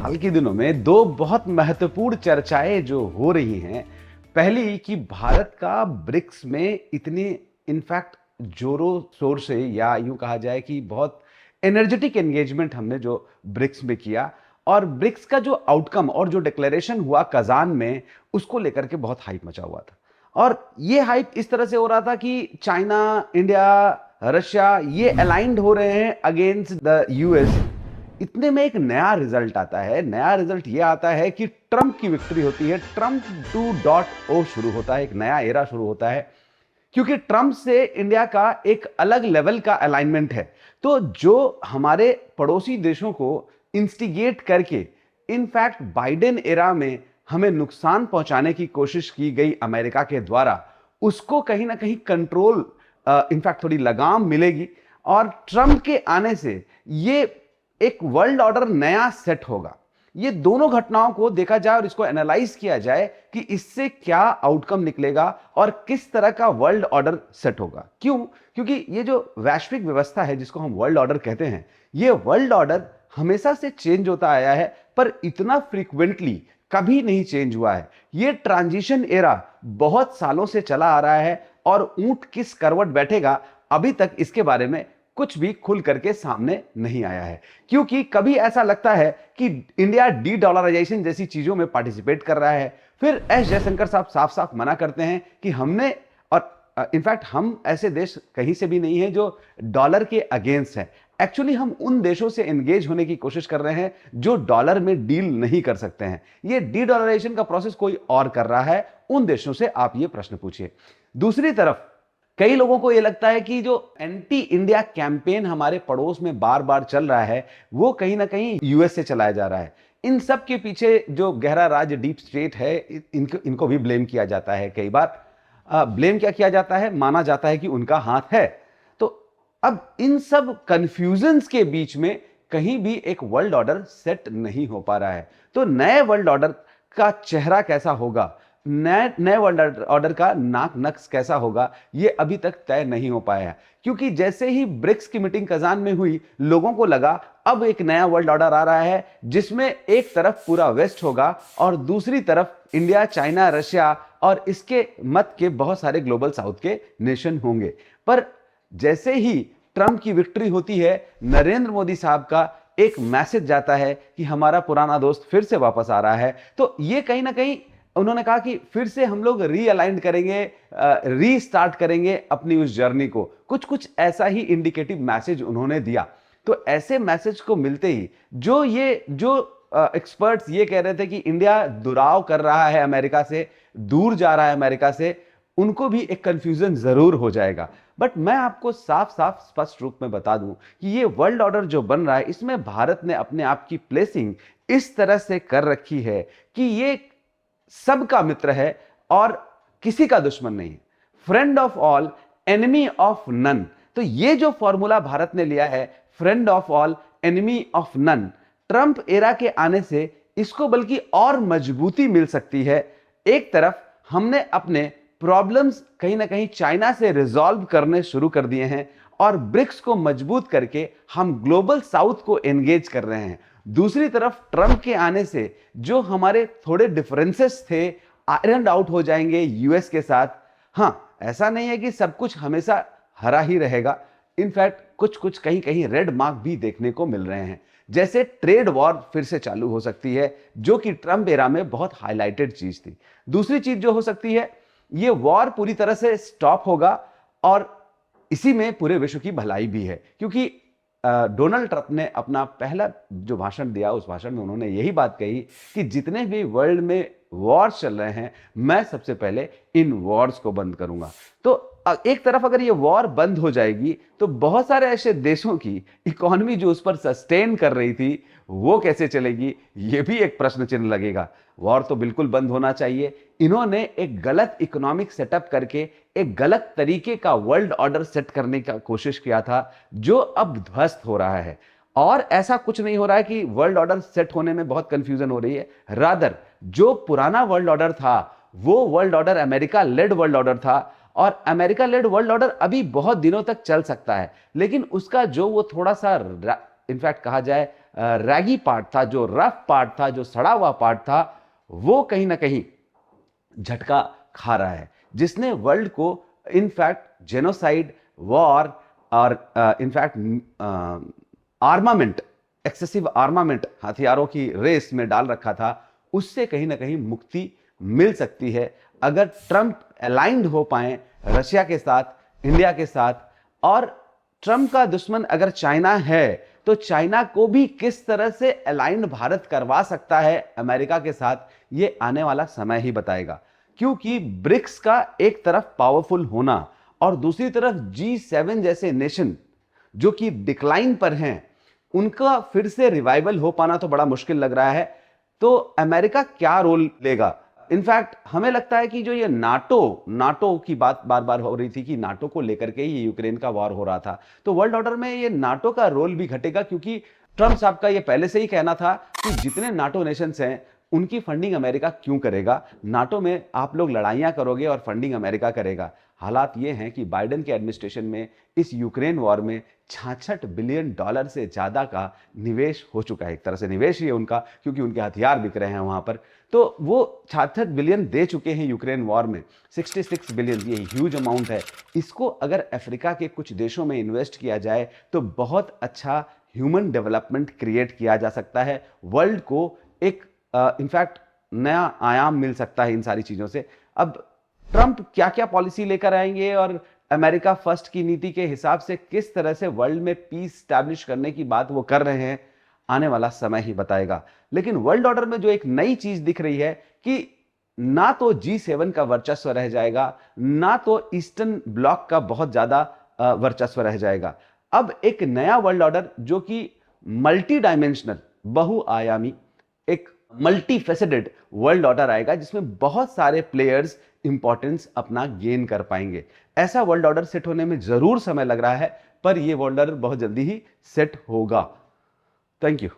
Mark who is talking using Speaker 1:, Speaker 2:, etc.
Speaker 1: हाल के दिनों में दो बहुत महत्वपूर्ण चर्चाएं जो हो रही हैं। पहली कि भारत का ब्रिक्स में इतने इनफैक्ट जोरों शोर से या यूं कहा जाए कि बहुत एनर्जेटिक एंगेजमेंट हमने जो ब्रिक्स में किया और ब्रिक्स का जो आउटकम और जो डिक्लेरेशन हुआ कजान में उसको लेकर के बहुत हाइप मचा हुआ था। और ये हाइप इस तरह से हो रहा था कि चाइना, इंडिया, रशिया ये अलाइंड हो रहे हैं अगेंस्ट द यूएस। इतने में एक नया रिजल्ट आता है। नया रिजल्ट ये आता है कि ट्रंप की विक्ट्री होती है। ट्रंप 2.0 शुरू होता है, एक नया एरा शुरू होता है क्योंकि ट्रंप से इंडिया का एक अलग लेवल का अलाइनमेंट है। तो जो हमारे पड़ोसी देशों को इंस्टिगेट करके इनफैक्ट बाइडेन एरा में हमें नुकसान पहुंचाने की कोशिश की गई अमेरिका के द्वारा, उसको कहीं ना कहीं कंट्रोल, इनफैक्ट थोड़ी लगाम मिलेगी। और ट्रंप के आने से ये एक वर्ल्ड ऑर्डर नया सेट होगा। ये दोनों घटनाओं को देखा जाए और इसको एनालाइज किया जाए कि इससे क्या आउटकम निकलेगा और किस तरह का वर्ल्ड ऑर्डर सेट होगा। क्यों? क्योंकि ये जो वैश्विक व्यवस्था है जिसको हम वर्ल्ड ऑर्डर कहते हैं, ये वर्ल्ड ऑर्डर हमेशा से चेंज होता आया है पर इतना फ्रीक्वेंटली कभी नहीं चेंज हुआ है। ये ट्रांजिशन एरा बहुत सालों से चला आ रहा है और ऊंट किस करवट बैठेगा अभी तक इसके बारे में कुछ भी खुल करके सामने नहीं आया है। क्योंकि कभी ऐसा लगता है कि इंडिया डी डॉलराइजेशन जैसी चीजों में पार्टिसिपेट कर रहा है, फिर एस जयशंकर साहब साफ साफ मना करते हैं कि हमने, और इनफैक्ट हम ऐसे देश कहीं से भी नहीं है जो डॉलर के अगेंस्ट है। एक्चुअली हम उन देशों से एंगेज होने की कोशिश कर रहे हैं जो डॉलर में डील नहीं कर सकते हैं। ये डी डॉलराइजेशन का प्रोसेस कोई और कर रहा है, उन देशों से आप ये प्रश्न पूछिए। दूसरी तरफ कई लोगों को यह लगता है कि जो एंटी इंडिया कैंपेन हमारे पड़ोस में बार बार चल रहा है वो कहीं ना कहीं यूएस से चलाया जा रहा है। इन सब के पीछे जो गहरा राज डीप स्टेट है, इनको भी ब्लेम किया जाता है। कई बार ब्लेम क्या किया जाता है, माना जाता है कि उनका हाथ है। तो अब इन सब कंफ्यूजन्स के बीच में कहीं भी एक वर्ल्ड ऑर्डर सेट नहीं हो पा रहा है। तो नए वर्ल्ड ऑर्डर का चेहरा कैसा होगा, नए वर्ल्ड ऑर्डर का नाक नक्श कैसा होगा, ये अभी तक तय नहीं हो पाया है। क्योंकि जैसे ही ब्रिक्स की मीटिंग कजान में हुई, लोगों को लगा अब एक नया वर्ल्ड ऑर्डर आ रहा है जिसमें एक तरफ पूरा वेस्ट होगा और दूसरी तरफ इंडिया, चाइना, रशिया और इसके मत के बहुत सारे ग्लोबल साउथ के नेशन होंगे। पर जैसे ही ट्रंप की विक्ट्री होती है, नरेंद्र मोदी साहब का एक मैसेज जाता है कि हमारा पुराना दोस्त फिर से वापस आ रहा है। तो ये कहीं ना कहीं उन्होंने कहा कि फिर से हम लोग रीअलाइन करेंगे, रीस्टार्ट करेंगे अपनी उस जर्नी को। कुछ कुछ ऐसा ही इंडिकेटिव मैसेज उन्होंने दिया। तो ऐसे मैसेज को मिलते ही जो एक्सपर्ट्स ये कह रहे थे कि इंडिया दुराव कर रहा है अमेरिका से, दूर जा रहा है अमेरिका से, उनको भी एक कंफ्यूजन जरूर हो जाएगा। बट मैं आपको साफ साफ स्पष्ट रूप में बता दूं कि ये वर्ल्ड ऑर्डर जो बन रहा है इसमें भारत ने अपने आप की प्लेसिंग इस तरह से कर रखी है कि ये सबका मित्र है और किसी का दुश्मन नहीं है। Friend of all, enemy of none. तो ये जो फॉर्मूला भारत ने लिया है, friend of all, enemy of none, Trump era के आने से इसको बल्कि और मजबूती मिल सकती है। एक तरफ हमने अपने प्रॉब्लम्स कहीं ना कहीं चाइना से रिजॉल्व करने शुरू कर दिए हैं और ब्रिक्स को मजबूत करके हम ग्लोबल साउथ को एंगेज कर रहे हैं। दूसरी तरफ ट्रंप के आने से जो हमारे थोड़े डिफरेंसेस थे आयरन आउट हो जाएंगे यूएस के साथ। हां, ऐसा नहीं है कि सब कुछ हमेशा हरा ही रहेगा। इनफैक्ट कुछ कुछ कहीं कहीं रेड मार्क भी देखने को मिल रहे हैं, जैसे ट्रेड वॉर फिर से चालू हो सकती है जो कि ट्रंप एरा में बहुत हाईलाइटेड चीज थी। दूसरी चीज जो हो सकती है, ये वॉर पूरी तरह से स्टॉप होगा और इसी में पूरे विश्व की भलाई भी है। क्योंकि डोनाल्ड ट्रंप ने अपना पहला जो भाषण दिया उस भाषण में उन्होंने यही बात कही कि जितने भी वर्ल्ड में वॉर्स चल रहे हैं मैं सबसे पहले इन वॉर्स को बंद करूंगा। तो एक तरफ अगर ये वॉर बंद हो जाएगी तो बहुत सारे ऐसे देशों की इकोनॉमी जो उस पर सस्टेन कर रही थी वो कैसे चलेगी, ये भी एक प्रश्न चिन्ह लगेगा। वॉर तो बिल्कुल बंद होना चाहिए। इन्होंने एक गलत इकोनॉमिक सेटअप करके एक गलत तरीके का वर्ल्ड ऑर्डर सेट करने का कोशिश किया था जो अब ध्वस्त हो रहा है। और ऐसा कुछ नहीं हो रहा है कि वर्ल्ड ऑर्डर सेट होने में बहुत कंफ्यूजन हो रही है। रादर जो पुराना वर्ल्ड ऑर्डर था वो world order America led world order था और अमेरिका लेड वर्ल्ड ऑर्डर अभी बहुत दिनों तक चल सकता है, लेकिन उसका जो वो थोड़ा सा इनफैक्ट कहा जाए रैगी पार्ट था, जो रफ पार्ट था, जो सड़ा हुआ पार्ट था, वो कहीं ना कहीं झटका खा रहा है, जिसने वर्ल्ड को इनफैक्ट जेनोसाइड, वॉर और इनफैक्ट आर्मामेंट, एक्सेसिव आर्मामेंट, हथियारों की रेस में डाल रखा था। उससे कहीं ना कहीं मुक्ति मिल सकती है अगर ट्रंप अलाइंड हो पाए रशिया के साथ, इंडिया के साथ। और ट्रंप का दुश्मन अगर चाइना है तो चाइना को भी किस तरह से अलाइंड भारत करवा सकता है अमेरिका के साथ, ये आने वाला समय ही बताएगा। क्योंकि ब्रिक्स का एक तरफ पावरफुल होना और दूसरी तरफ G7 जैसे नेशन जो कि डिक्लाइन पर हैं, उनका फिर से रिवाइवल हो पाना तो बड़ा मुश्किल लग रहा है। तो अमेरिका क्या रोल लेगा? इनफैक्ट हमें लगता है कि जो ये नाटो की बात बार बार हो रही थी कि नाटो को लेकर के ही यूक्रेन का वॉर हो रहा था, तो वर्ल्ड ऑर्डर में ये नाटो का रोल भी घटेगा। क्योंकि ट्रंप साहब का ये पहले से ही कहना था कि जितने नाटो नेशंस हैं उनकी फंडिंग अमेरिका क्यों करेगा, नाटो में आप लोग लड़ाइयां करोगे और फंडिंग अमेरिका करेगा। हालात ये हैं कि बाइडेन के एडमिनिस्ट्रेशन में इस यूक्रेन वॉर में $66 बिलियन से ज्यादा का निवेश हो चुका है। एक तरह से निवेश ही है उनका, क्योंकि उनके हथियार बिक रहे हैं वहां पर। तो वो 66 बिलियन दे चुके हैं यूक्रेन वॉर में। 66 बिलियन, ये ह्यूज अमाउंट है। इसको अगर अफ्रीका के कुछ देशों में इन्वेस्ट किया जाए तो बहुत अच्छा ह्यूमन डेवलपमेंट क्रिएट किया जा सकता है। वर्ल्ड को एक इनफैक्ट नया आयाम मिल सकता है इन सारी चीजों से। अब ट्रंप क्या क्या पॉलिसी लेकर आएंगे और अमेरिका फर्स्ट की नीति के हिसाब से किस तरह से वर्ल्ड में पीस स्टैब्लिश करने की बात वो कर रहे हैं, आने वाला समय ही बताएगा। लेकिन वर्ल्ड ऑर्डर में जो एक नई चीज दिख रही है कि ना तो G7 का वर्चस्व रह जाएगा, ना तो ईस्टर्न ब्लॉक का बहुत ज्यादा वर्चस्व रह जाएगा। अब एक नया वर्ल्ड ऑर्डर जो कि मल्टी डायमेंशनल, बहुआयामी, एक मल्टी फेसेटेड वर्ल्ड ऑर्डर आएगा, जिसमें बहुत सारे प्लेयर्स इंपॉर्टेंस अपना गेन कर पाएंगे। ऐसा वर्ल्ड ऑर्डर सेट होने में जरूर समय लग रहा है, पर यह वर्ल्ड ऑर्डर बहुत जल्दी ही सेट होगा। Thank you.